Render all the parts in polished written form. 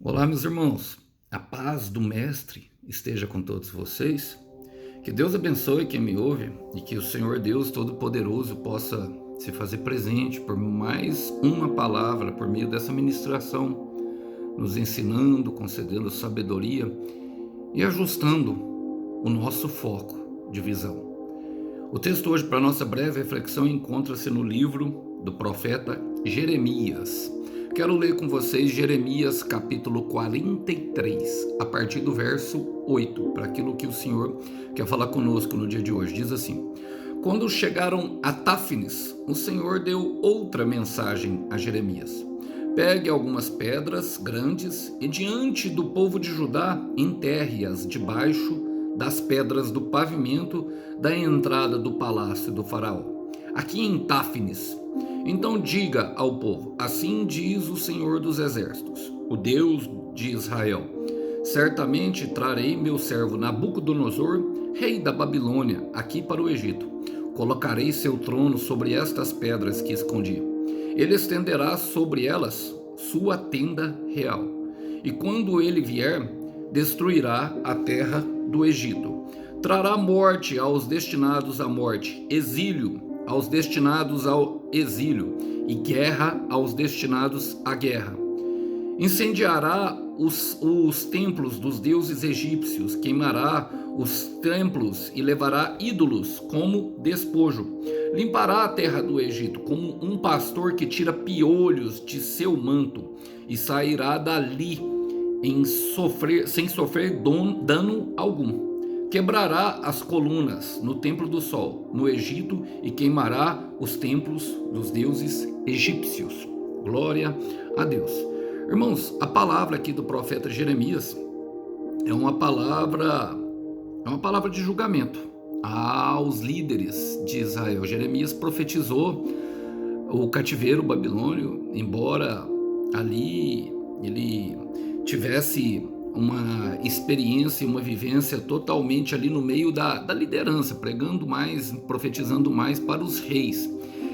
Olá, meus irmãos. A paz do Mestre esteja com todos vocês. Que Deus abençoe quem me ouve e que o Senhor Deus Todo-Poderoso possa se fazer presente por mais uma palavra por meio dessa ministração, nos ensinando, concedendo sabedoria e ajustando o nosso foco de visão. O texto hoje para nossa breve reflexão encontra-se no livro do profeta Jeremias. Quero ler com vocês Jeremias capítulo 43, a partir do verso 8, para aquilo que o Senhor quer falar conosco no dia de hoje. Diz assim: Quando chegaram a Táfnis, o Senhor deu outra mensagem a Jeremias. Pegue algumas pedras grandes e diante do povo de Judá enterre-as debaixo das pedras do pavimento da entrada do palácio do faraó, aqui em Táfnis. Então diga ao povo: assim diz o Senhor dos Exércitos, o Deus de Israel: certamente trarei meu servo Nabucodonosor, rei da Babilônia, aqui para o Egito. Colocarei seu trono sobre estas pedras que escondi. Ele estenderá sobre elas sua tenda real. E quando ele vier, destruirá a terra do Egito. Trará morte aos destinados à morte, exílio aos destinados ao exílio e guerra aos destinados à guerra. Incendiará os templos dos deuses egípcios, queimará os templos e levará ídolos como despojo. Limpará a terra do Egito como um pastor que tira piolhos de seu manto e sairá dali sem sofrer dano algum. Quebrará as colunas no templo do sol, no Egito, e queimará os templos dos deuses egípcios. Glória a Deus. Irmãos, a palavra aqui do profeta Jeremias é uma palavra de julgamento aos líderes de Israel. Jeremias profetizou o cativeiro babilônio, embora ali ele tivesse uma experiência, uma vivência totalmente ali no meio da liderança, pregando mais, profetizando mais para os reis.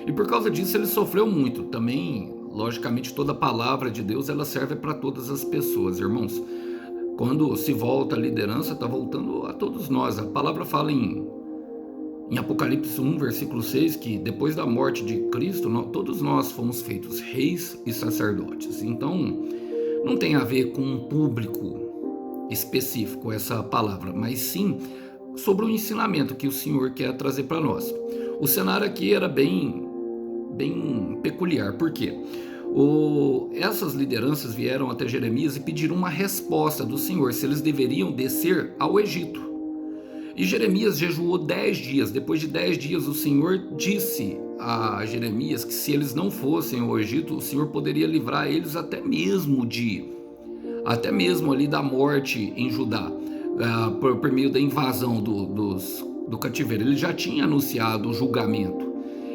E por causa disso ele sofreu muito. Também, logicamente, toda a palavra de Deus ela serve para todas as pessoas, irmãos. Quando se volta a liderança, está voltando a todos nós. A palavra fala em Apocalipse 1, versículo 6, que depois da morte de Cristo, todos nós fomos feitos reis e sacerdotes. Então, não tem a ver com um público específico essa palavra, mas sim sobre o ensinamento que o Senhor quer trazer para nós. O cenário aqui era bem peculiar, porque essas lideranças vieram até Jeremias e pediram uma resposta do Senhor, se eles deveriam descer ao Egito. E Jeremias jejuou 10 dias. Depois de 10 dias, o Senhor disse a Jeremias que se eles não fossem ao Egito, o Senhor poderia livrar eles até mesmo ali da morte em Judá, por meio da invasão do cativeiro. Ele já tinha anunciado o julgamento.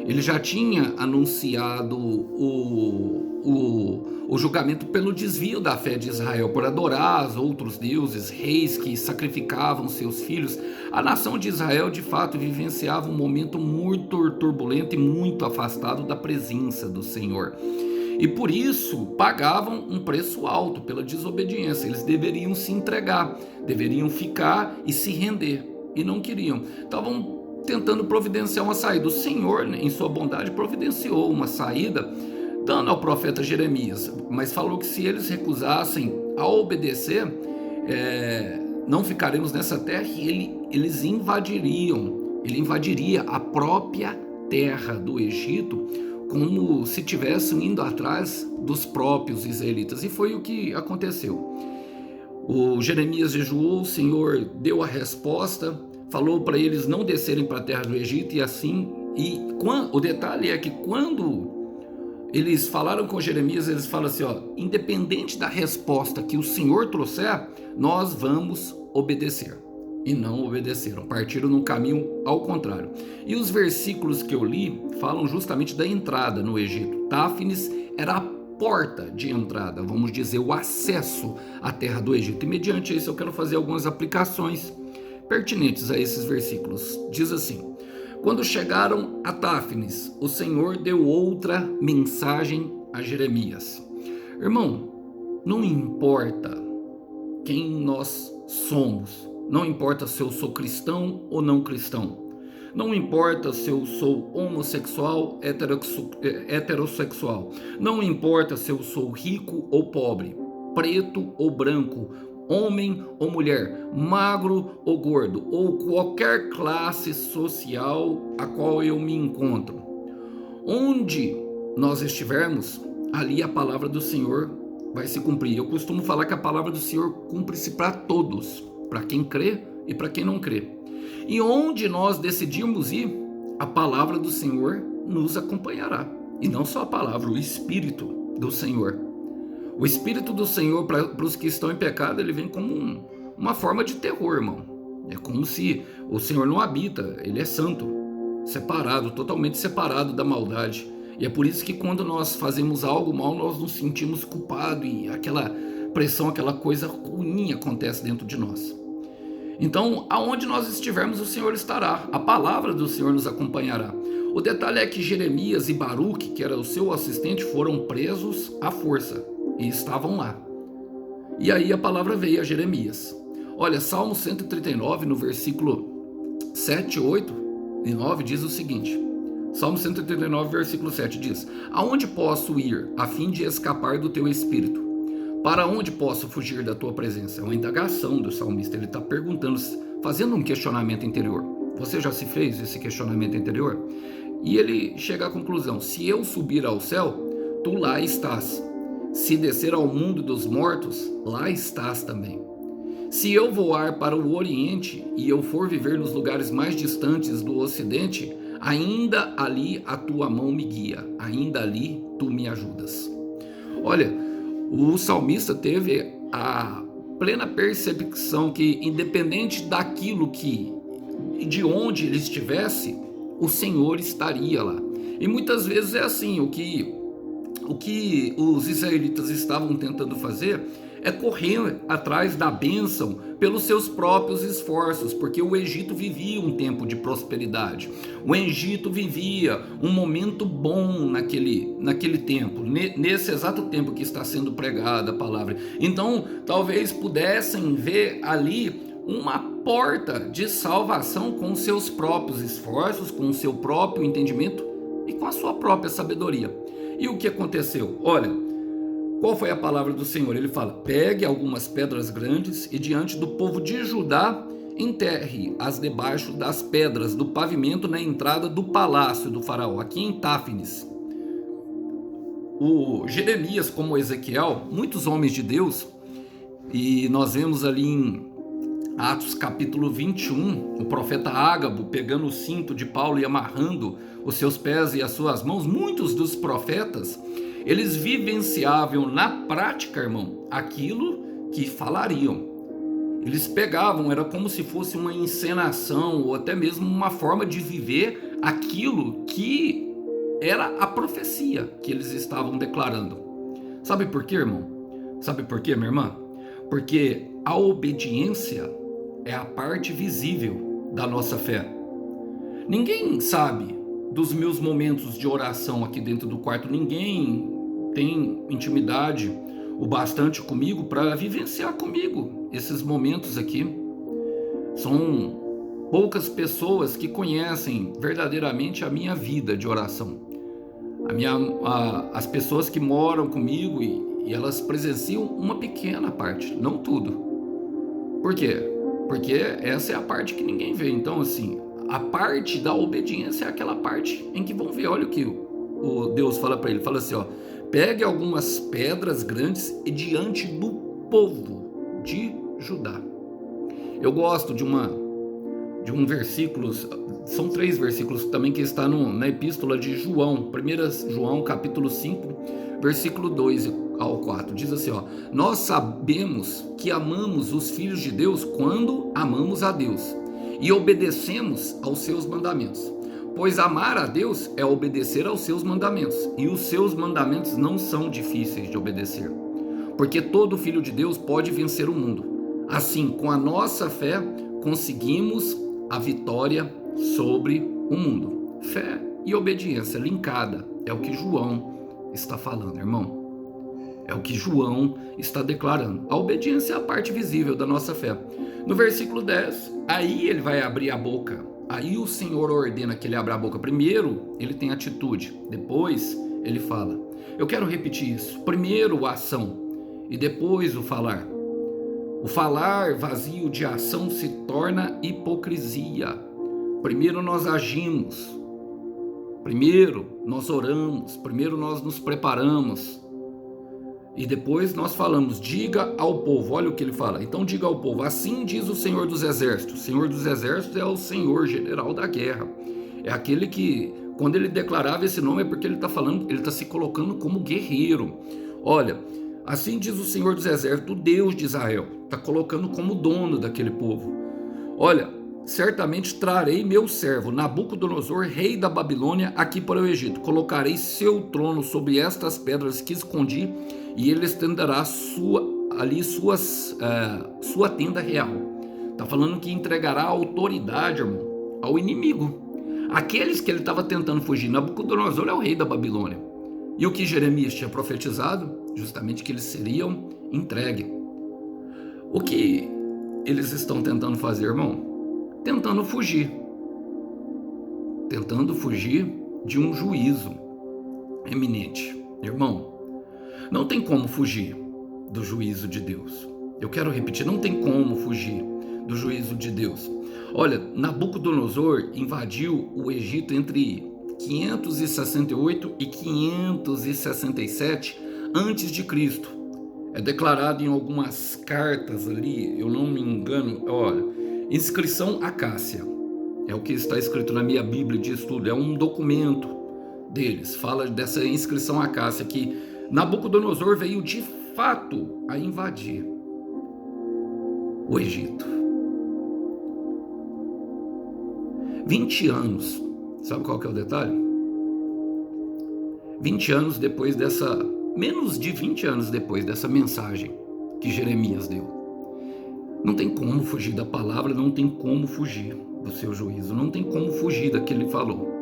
Ele já tinha anunciado o julgamento pelo desvio da fé de Israel, por adorar os outros deuses, reis que sacrificavam seus filhos. A nação de Israel, de fato, vivenciava um momento muito turbulento e muito afastado da presença do Senhor. E por isso pagavam um preço alto pela desobediência. Eles deveriam se entregar, deveriam ficar e se render, e não queriam. Estavam tentando providenciar uma saída. O Senhor, em sua bondade, providenciou uma saída, dando ao profeta Jeremias, mas falou que se eles recusassem a obedecer, não ficaremos nessa terra, e ele invadiria a própria terra do Egito, como se estivessem indo atrás dos próprios israelitas, e foi o que aconteceu. O Jeremias jejuou, o Senhor deu a resposta, falou para eles não descerem para a terra do Egito, o detalhe é que quando eles falaram com Jeremias, eles falam assim, independente da resposta que o Senhor trouxer, nós vamos obedecer. E não obedeceram, partiram num caminho ao contrário. E os versículos que eu li falam justamente da entrada no Egito. Táfnis era a porta de entrada, vamos dizer, o acesso à terra do Egito. E mediante isso eu quero fazer algumas aplicações pertinentes a esses versículos. Diz assim: quando chegaram a Táfnis, o Senhor deu outra mensagem a Jeremias. Irmão, não importa quem nós somos, não importa se eu sou cristão ou não cristão, não importa se eu sou homossexual, heterossexual, não importa se eu sou rico ou pobre, preto ou branco, homem ou mulher, magro ou gordo, ou qualquer classe social a qual eu me encontro. Onde nós estivermos, ali a palavra do Senhor vai se cumprir. Eu costumo falar que a palavra do Senhor cumpre-se para todos, para quem crê e para quem não crê. E onde nós decidirmos ir, a palavra do Senhor nos acompanhará. E não só a palavra, o Espírito do Senhor. O Espírito do Senhor, para os que estão em pecado, ele vem como uma forma de terror, irmão. É como se o Senhor não habita, ele é santo, separado, totalmente separado da maldade. E é por isso que quando nós fazemos algo mal, nós nos sentimos culpados e aquela pressão, aquela coisa ruim acontece dentro de nós. Então, aonde nós estivermos, o Senhor estará. A palavra do Senhor nos acompanhará. O detalhe é que Jeremias e Baruque, que era o seu assistente, foram presos à força e estavam lá. E aí a palavra veio a Jeremias. Olha, Salmo 139, no versículo 7, 8 e 9, diz o seguinte. Salmo 139, versículo 7 diz: Aonde posso ir a fim de escapar do teu espírito? Para onde posso fugir da tua presença? É uma indagação do salmista, ele está perguntando, fazendo um questionamento interior. Você já se fez esse questionamento interior? E ele chega à conclusão: se eu subir ao céu, tu lá estás. Se descer ao mundo dos mortos, lá estás também. Se eu voar para o Oriente e eu for viver nos lugares mais distantes do Ocidente, ainda ali a tua mão me guia, ainda ali tu me ajudas. Olha, o salmista teve a plena percepção que, independente daquilo de onde ele estivesse, o Senhor estaria lá. E muitas vezes é assim, o que os israelitas estavam tentando fazer é correr atrás da bênção pelos seus próprios esforços, porque o Egito vivia um tempo de prosperidade. O Egito vivia um momento bom naquele tempo, nesse exato tempo que está sendo pregada a palavra. Então, talvez pudessem ver ali uma porta de salvação com os seus próprios esforços, com o seu próprio entendimento e com a sua própria sabedoria. E o que aconteceu? Olha, qual foi a palavra do Senhor? Ele fala: pegue algumas pedras grandes e diante do povo de Judá enterre-as debaixo das pedras do pavimento na entrada do palácio do faraó, aqui em Táfnis. O Jeremias, como Ezequiel, muitos homens de Deus, e nós vemos ali em Atos capítulo 21, o profeta Ágabo pegando o cinto de Paulo e amarrando os seus pés e as suas mãos. Muitos dos profetas, eles vivenciavam na prática, irmão, aquilo que falariam. Eles pegavam, era como se fosse uma encenação ou até mesmo uma forma de viver aquilo que era a profecia que eles estavam declarando. Sabe por quê, irmão? Sabe por quê, minha irmã? Porque a obediência é a parte visível da nossa fé. Ninguém sabe dos meus momentos de oração aqui dentro do quarto. Ninguém tem intimidade o bastante comigo para vivenciar comigo esses momentos aqui. São poucas pessoas que conhecem verdadeiramente a minha vida de oração. As pessoas que moram comigo e elas presenciam uma pequena parte, não tudo. Por quê? Porque essa é a parte que ninguém vê. Então, assim, a parte da obediência é aquela parte em que vão ver. Olha o que o Deus fala para ele. Fala assim, ó: pegue algumas pedras grandes e diante do povo de Judá. Eu gosto de um versículo, são 3 versículos também que está na epístola de João, 1 João capítulo 5, versículo 2 ao 4, diz assim, ó: nós sabemos que amamos os filhos de Deus quando amamos a Deus e obedecemos aos seus mandamentos. Pois amar a Deus é obedecer aos seus mandamentos, e os seus mandamentos não são difíceis de obedecer, porque todo filho de Deus pode vencer o mundo. Assim, com a nossa fé, conseguimos a vitória sobre o mundo. Fé e obediência linkada, é o que João está falando, irmão. É o que João está declarando. A obediência é a parte visível da nossa fé. No versículo 10, aí ele vai abrir a boca. Aí o Senhor ordena que ele abra a boca. Primeiro, ele tem atitude. Depois, ele fala. Eu quero repetir isso. Primeiro, a ação. E depois, o falar. O falar vazio de ação se torna hipocrisia. Primeiro nós agimos. Primeiro nós oramos. Primeiro nós nos preparamos. E depois nós falamos, diga ao povo, olha o que ele fala. Então diga ao povo, assim diz o Senhor dos Exércitos. O Senhor dos Exércitos é o Senhor general da guerra. É aquele que, quando ele declarava esse nome, é porque ele está falando, ele está se colocando como guerreiro. Olha, assim diz o Senhor dos Exércitos, o Deus de Israel. Está colocando como dono daquele povo. Olha, certamente trarei meu servo Nabucodonosor, rei da Babilônia, aqui para o Egito. Colocarei seu trono sobre estas pedras que escondi, e ele estenderá sua tenda real. Está falando que entregará autoridade, irmão, ao inimigo. Aqueles que ele estava tentando fugir. Nabucodonosor é o rei da Babilônia. E o que Jeremias tinha profetizado? Justamente que eles seriam entregues. O que eles estão tentando fazer, irmão? Tentando fugir. Tentando fugir de um juízo eminente. Irmão, não tem como fugir do juízo de Deus. Eu quero repetir, não tem como fugir do juízo de Deus. Olha, Nabucodonosor invadiu o Egito entre 568 e 567 antes de Cristo. É declarado em algumas cartas ali, eu não me engano, olha, inscrição Acácia. É o que está escrito na minha Bíblia de estudo, é um documento deles, fala dessa inscrição Acácia, que Nabucodonosor veio de fato a invadir o Egito. 20 anos, sabe qual que é o detalhe? 20 anos depois dessa, menos de 20 anos depois dessa mensagem que Jeremias deu. Não tem como fugir da palavra, não tem como fugir do seu juízo, não tem como fugir daquilo que ele falou.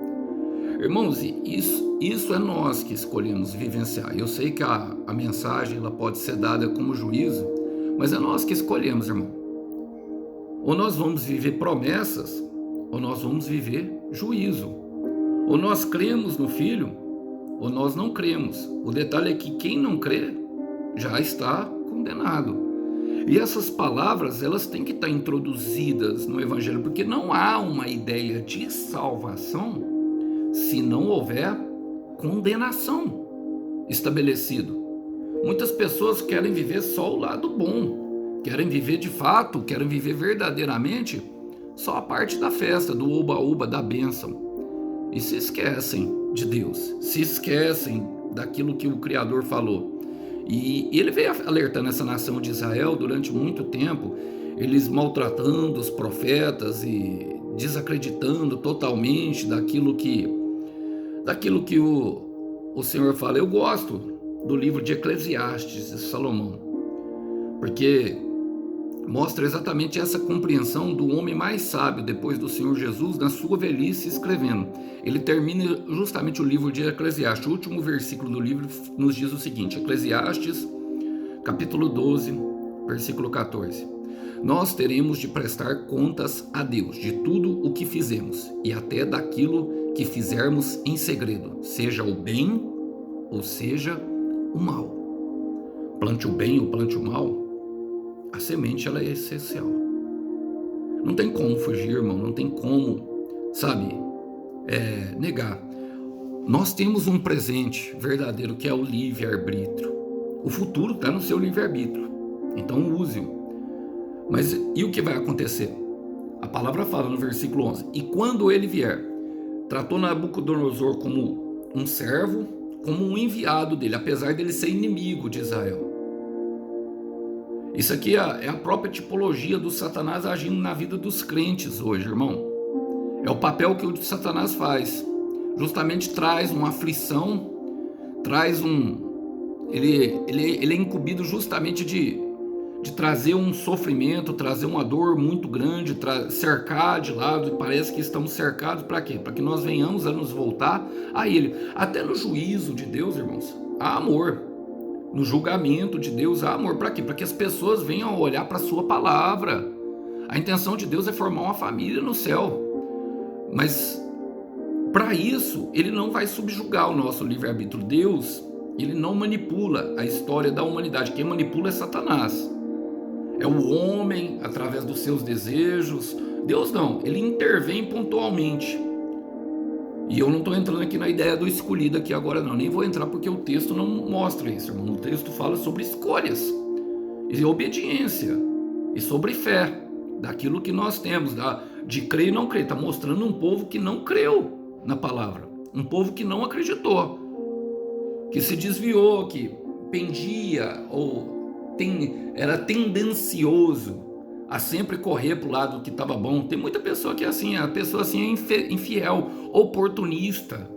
Irmãos, isso é nós que escolhemos vivenciar. Eu sei que a mensagem ela pode ser dada como juízo, mas é nós que escolhemos, irmão. Ou nós vamos viver promessas, ou nós vamos viver juízo. Ou nós cremos no Filho, ou nós não cremos. O detalhe é que quem não crê já está condenado. E essas palavras, elas têm que estar introduzidas no Evangelho, porque não há uma ideia de salvação se não houver condenação estabelecido. Muitas pessoas querem viver só o lado bom, querem viver de fato, querem viver verdadeiramente só a parte da festa, do oba-oba, da bênção. E se esquecem de Deus, se esquecem daquilo que o Criador falou. E ele veio alertando essa nação de Israel durante muito tempo, eles maltratando os profetas e desacreditando totalmente daquilo que o Senhor fala. Eu gosto do livro de Eclesiastes de Salomão, porque mostra exatamente essa compreensão do homem mais sábio depois do Senhor Jesus na sua velhice escrevendo. Ele termina justamente o livro de Eclesiastes. O último versículo do livro nos diz o seguinte, Eclesiastes, capítulo 12, versículo 14. Nós teremos de prestar contas a Deus de tudo o que fizemos e até daquilo que fizermos em segredo, seja o bem ou seja o mal. Plante o bem ou plante o mal, a semente ela é essencial. Não tem como fugir, irmão, não tem como, sabe, negar. Nós temos um presente verdadeiro que é o livre-arbítrio. O futuro está no seu livre-arbítrio, então use-o. Mas e o que vai acontecer? A palavra fala no versículo 11, e quando ele vier, tratou Nabucodonosor como um servo, como um enviado dele, apesar dele ser inimigo de Israel. Isso aqui é a própria tipologia do Satanás agindo na vida dos crentes hoje, irmão. É o papel que o Satanás faz. Justamente traz uma aflição, ele é incumbido justamente de trazer um sofrimento, trazer uma dor muito grande, cercar de lado, parece que estamos cercados para quê? Para que nós venhamos a nos voltar a Ele. Até no juízo de Deus, irmãos, há amor. no julgamento de Deus há amor. Para quê? Para que as pessoas venham a olhar para a sua palavra. A intenção de Deus é formar uma família no céu. Mas para isso, ele não vai subjugar o nosso livre-arbítrio. Deus, ele não manipula a história da humanidade. Quem manipula é Satanás. É o homem através dos seus desejos. Deus não, ele intervém pontualmente. E eu não estou entrando aqui na ideia do escolhido aqui agora não, nem vou entrar porque o texto não mostra isso, irmão. O texto fala sobre escolhas, e obediência, e sobre fé, daquilo que nós temos, de crer e não crer. Está mostrando um povo que não creu na palavra, um povo que não acreditou, que se desviou, que pendia ou era tendencioso a sempre correr para o lado que estava bom. Tem muita pessoa que é assim, a pessoa assim é infiel, oportunista.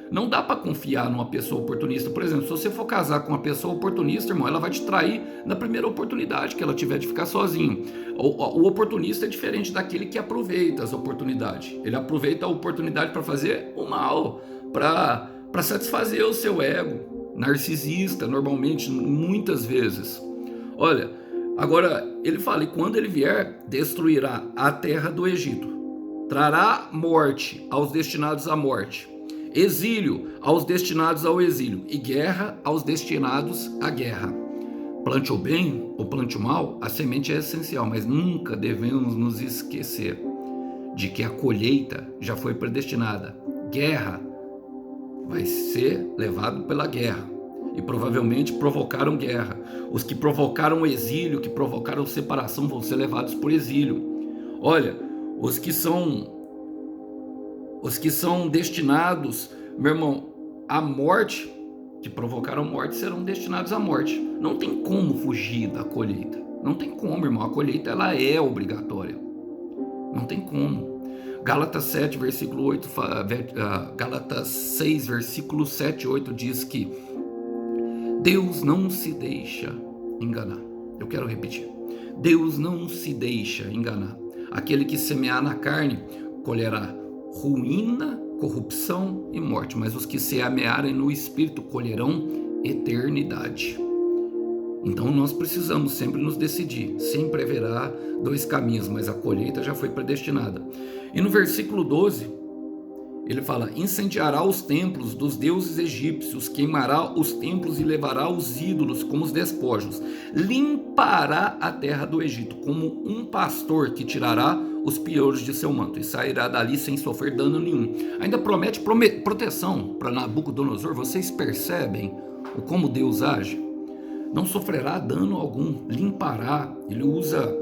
Não dá para confiar numa pessoa oportunista. Por exemplo, se você for casar com uma pessoa oportunista, irmão, ela vai te trair na primeira oportunidade que ela tiver de ficar sozinho. O oportunista é diferente daquele que aproveita as oportunidades. Ele aproveita a oportunidade para fazer o mal, para satisfazer o seu ego narcisista, normalmente, muitas vezes. Olha, agora, ele fala, e quando ele vier, destruirá a terra do Egito, trará morte aos destinados à morte, exílio aos destinados ao exílio, e guerra aos destinados à guerra. Plante o bem ou plante o mal, a semente é essencial, mas nunca devemos nos esquecer de que a colheita já foi predestinada. Guerra vai ser levado pela guerra. E provavelmente provocaram guerra. Os que provocaram exílio, que provocaram separação, vão ser levados por exílio. Olha, os que são destinados, meu irmão, à morte, que provocaram morte, serão destinados à morte. Não tem como fugir da colheita. Não tem como, irmão. A colheita, ela é obrigatória. Não tem como. Gálatas 7, versículo 8, Gálatas 6, versículo 7 e 8 diz que Deus não se deixa enganar. Eu quero repetir. Deus não se deixa enganar. Aquele que semear na carne colherá ruína, corrupção e morte, mas os que semearem no Espírito colherão eternidade. Então nós precisamos sempre nos decidir. Sempre haverá dois caminhos, mas a colheita já foi predestinada. E no versículo 12, ele fala, incendiará os templos dos deuses egípcios, queimará os templos e levará os ídolos como os despojos, limpará a terra do Egito como um pastor que tirará os piolhos de seu manto e sairá dali sem sofrer dano nenhum. Ainda promete proteção para Nabucodonosor. Vocês percebem como Deus age? Não sofrerá dano algum, limpará. Ele usa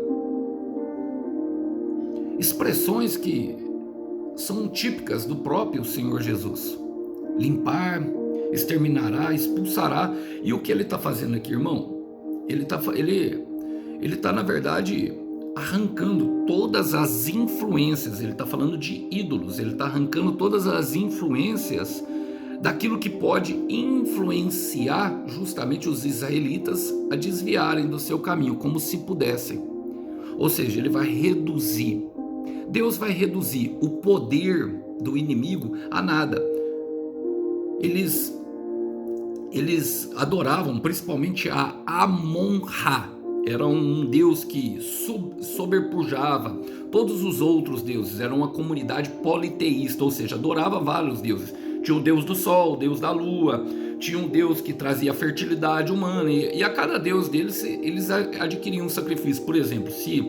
expressões que são típicas do próprio Senhor Jesus. Limpar, exterminará, expulsará. E o que ele está fazendo aqui, irmão? Ele está, na verdade, arrancando todas as influências. Ele está falando de ídolos. Ele está arrancando todas as influências daquilo que pode influenciar justamente os israelitas a desviarem do seu caminho, como se pudessem. Ou seja, ele vai reduzir. Deus vai reduzir o poder do inimigo a nada. Eles adoravam principalmente a Amon-Ra. Era um deus que sobrepujava todos os outros deuses. Era uma comunidade politeísta, ou seja, adorava vários deuses. Tinha o deus do sol, o deus da lua, tinha um deus que trazia fertilidade humana, e a cada deus deles eles adquiriam um sacrifício. Por exemplo, se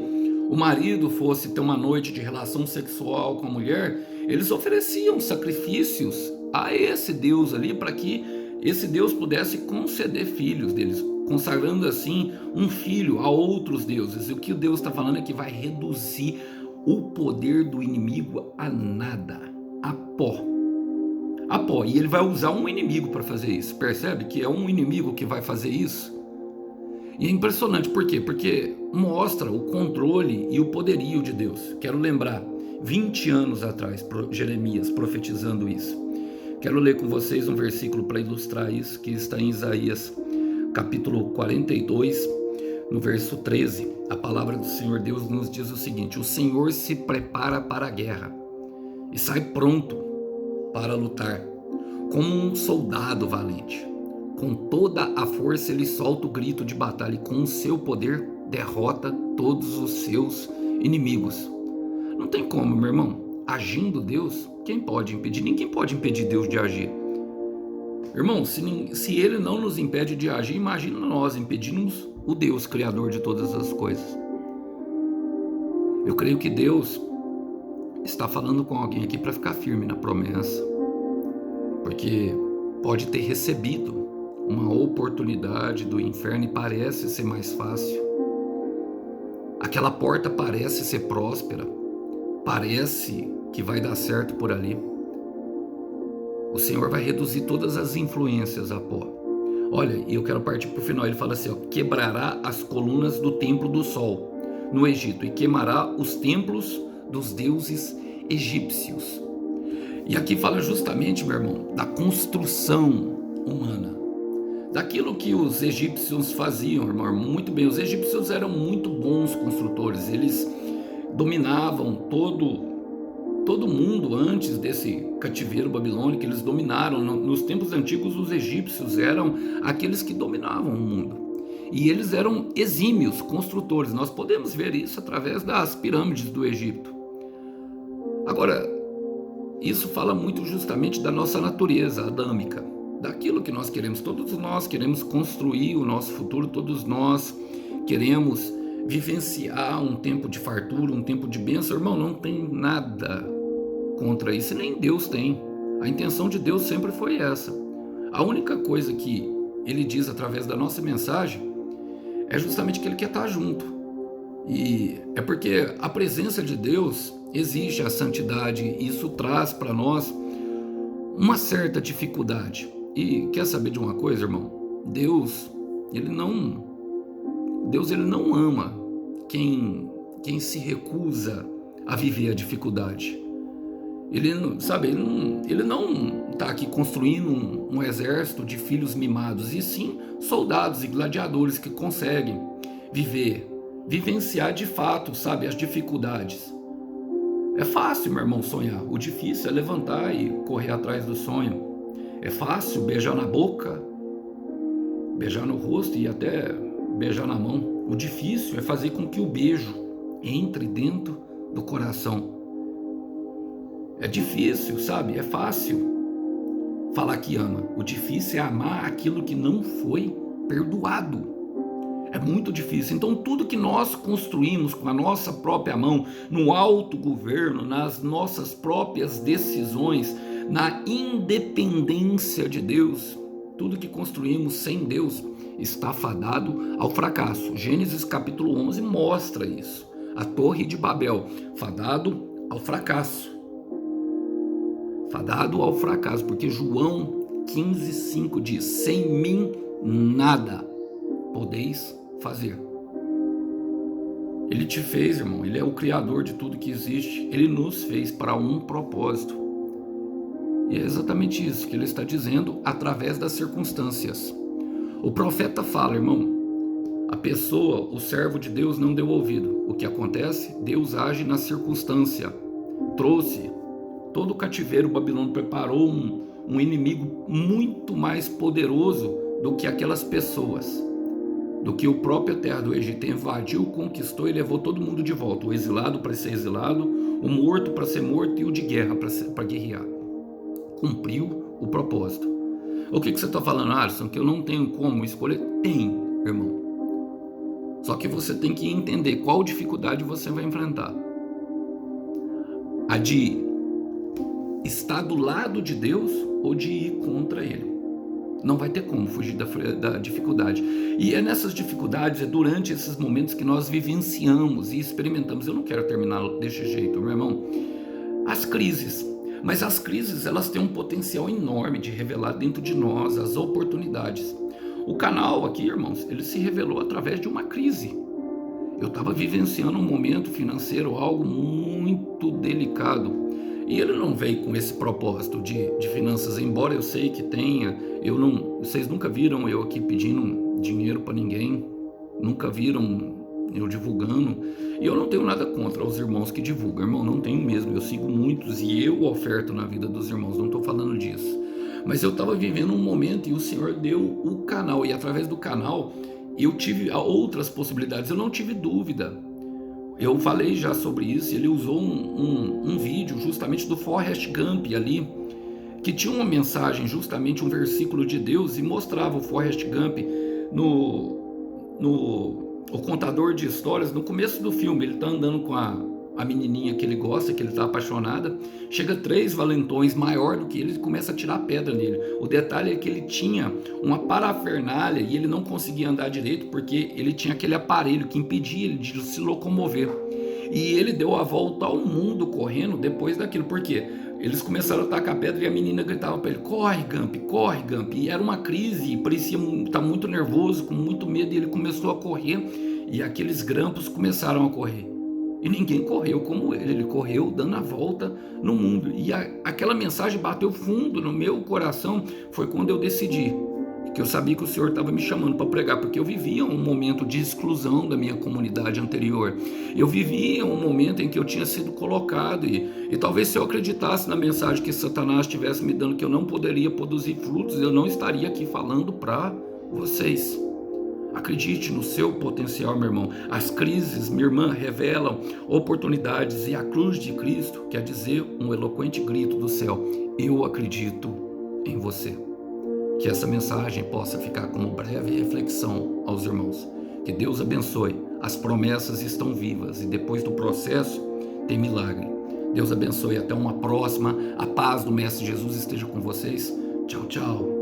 o marido fosse ter uma noite de relação sexual com a mulher, eles ofereciam sacrifícios a esse Deus ali para que esse Deus pudesse conceder filhos deles, consagrando assim um filho a outros deuses. E o que o Deus está falando é que vai reduzir o poder do inimigo a nada, a pó. A pó. E ele vai usar um inimigo para fazer isso. Percebe que é um inimigo que vai fazer isso? E é impressionante, por quê? Porque mostra o controle e o poderio de Deus. Quero lembrar, 20 anos atrás, Jeremias profetizando isso. Quero ler com vocês um versículo para ilustrar isso, que está em Isaías, capítulo 42, no verso 13. A palavra do Senhor Deus nos diz o seguinte: o Senhor se prepara para a guerra e sai pronto para lutar, como um soldado valente. com toda a força ele solta o grito de batalha e com o seu poder derrota todos os seus inimigos. Não tem como, meu irmão. Agindo Deus, quem pode impedir? Ninguém pode impedir Deus de agir. Irmão, se ele não nos impede de agir, imagina nós impedimos o Deus criador de todas as coisas. Eu creio que Deus está falando com alguém aqui para ficar firme na promessa, porque pode ter recebido uma oportunidade do inferno e parece ser mais fácil. Aquela porta parece ser próspera, parece que vai dar certo por ali. O Senhor vai reduzir todas as influências a pó. Olha, e eu quero partir para o final. Ele fala assim, ó, quebrará as colunas do templo do sol no Egito e queimará os templos dos deuses egípcios. E aqui fala justamente, meu irmão, da construção humana, daquilo que os egípcios faziam, irmão. Muito bem, os egípcios eram muito bons construtores, eles dominavam todo mundo antes desse cativeiro babilônico. Eles dominaram. Nos tempos antigos, os egípcios eram aqueles que dominavam o mundo. E eles eram exímios construtores. Nós podemos ver isso através das pirâmides do Egito. Agora, isso fala muito justamente da nossa natureza adâmica, daquilo que nós queremos. Todos nós queremos construir o nosso futuro, todos nós queremos vivenciar um tempo de fartura, um tempo de bênção. Irmão, não tem nada contra isso, nem Deus tem. A intenção de Deus sempre foi essa. A única coisa que ele diz através da nossa mensagem é justamente que ele quer estar junto. E é porque a presença de Deus exige a santidade, e isso traz para nós uma certa dificuldade. E quer saber de uma coisa, irmão? Deus ele não ama quem se recusa a viver a dificuldade. Ele não está aqui construindo um exército de filhos mimados, e sim soldados e gladiadores que conseguem vivenciar de fato, as dificuldades. É fácil, meu irmão, sonhar. O difícil é levantar e correr atrás do sonho. É fácil beijar na boca, beijar no rosto e até beijar na mão. O difícil é fazer com que o beijo entre dentro do coração. É difícil, é fácil falar que ama. O difícil é amar aquilo que não foi perdoado. É muito difícil. Então tudo que nós construímos com a nossa própria mão, no autogoverno, nas nossas próprias decisões, na independência de Deus, tudo que construímos sem Deus está fadado ao fracasso. Gênesis capítulo 11 mostra isso. A Torre de Babel, fadado ao fracasso. Fadado ao fracasso, porque João 15,5 diz: sem mim nada podeis fazer. Ele te fez, irmão. Ele é o criador de tudo que existe. Ele nos fez para um propósito. E é exatamente isso que ele está dizendo através das circunstâncias. O profeta fala, irmão, a pessoa, o servo de Deus não deu ouvido. O que acontece? Deus age na circunstância. Trouxe todo o cativeiro babilônico, preparou um inimigo muito mais poderoso do que aquelas pessoas, do que o próprio terra do Egito. Invadiu, conquistou e levou todo mundo de volta. O exilado para ser exilado, o morto para ser morto e o de guerra para guerrear. Cumpriu o propósito. O que você está falando, Alisson? Que eu não tenho como escolher? Tem, irmão. Só que você tem que entender qual dificuldade você vai enfrentar. A de estar do lado de Deus ou de ir contra Ele. Não vai ter como fugir da dificuldade. E é nessas dificuldades, é durante esses momentos que nós vivenciamos e experimentamos. Eu não quero terminar desse jeito, meu irmão. As crises. Mas as crises, elas têm um potencial enorme de revelar dentro de nós as oportunidades. O canal aqui, irmãos, ele se revelou através de uma crise. Eu estava vivenciando um momento financeiro, algo muito delicado. E ele não veio com esse propósito de finanças, embora eu sei que tenha. Vocês nunca viram eu aqui pedindo dinheiro para ninguém, nunca viram eu divulgando. E eu não tenho nada contra os irmãos que divulgam, irmão, não tenho mesmo. Eu sigo muitos e eu oferto na vida dos irmãos, não estou falando disso. Mas eu estava vivendo um momento e o Senhor deu o canal, e através do canal eu tive outras possibilidades, eu não tive dúvida. Eu falei já sobre isso, ele usou um vídeo justamente do Forrest Gump ali, que tinha uma mensagem, justamente um versículo de Deus, e mostrava o Forrest Gump no o contador de histórias, no começo do filme, ele tá andando com a menininha que ele gosta, que ele tá apaixonada, chega 3 valentões maior do que ele e começa a tirar pedra nele. O detalhe é que ele tinha uma parafernália e ele não conseguia andar direito porque ele tinha aquele aparelho que impedia ele de se locomover. E ele deu a volta ao mundo correndo depois daquilo, porque eles começaram a atacar pedra e a menina gritava para ele: corre Gump, corre Gump. E era uma crise, parecia estar muito nervoso, com muito medo, e ele começou a correr e aqueles grampos começaram a correr. E ninguém correu como ele correu dando a volta no mundo. E aquela mensagem bateu fundo no meu coração. Foi quando eu decidi que eu sabia que o Senhor estava me chamando para pregar, porque eu vivia um momento de exclusão da minha comunidade anterior. Eu vivia um momento em que eu tinha sido colocado, e talvez se eu acreditasse na mensagem que Satanás estivesse me dando, que eu não poderia produzir frutos, eu não estaria aqui falando para vocês. Acredite no seu potencial, meu irmão. As crises, minha irmã, revelam oportunidades, e a cruz de Cristo quer dizer um eloquente grito do céu: eu acredito em você. Que essa mensagem possa ficar como breve reflexão aos irmãos. Que Deus abençoe. As promessas estão vivas e depois do processo tem milagre. Deus abençoe. Até uma próxima. A paz do Mestre Jesus esteja com vocês. Tchau, tchau.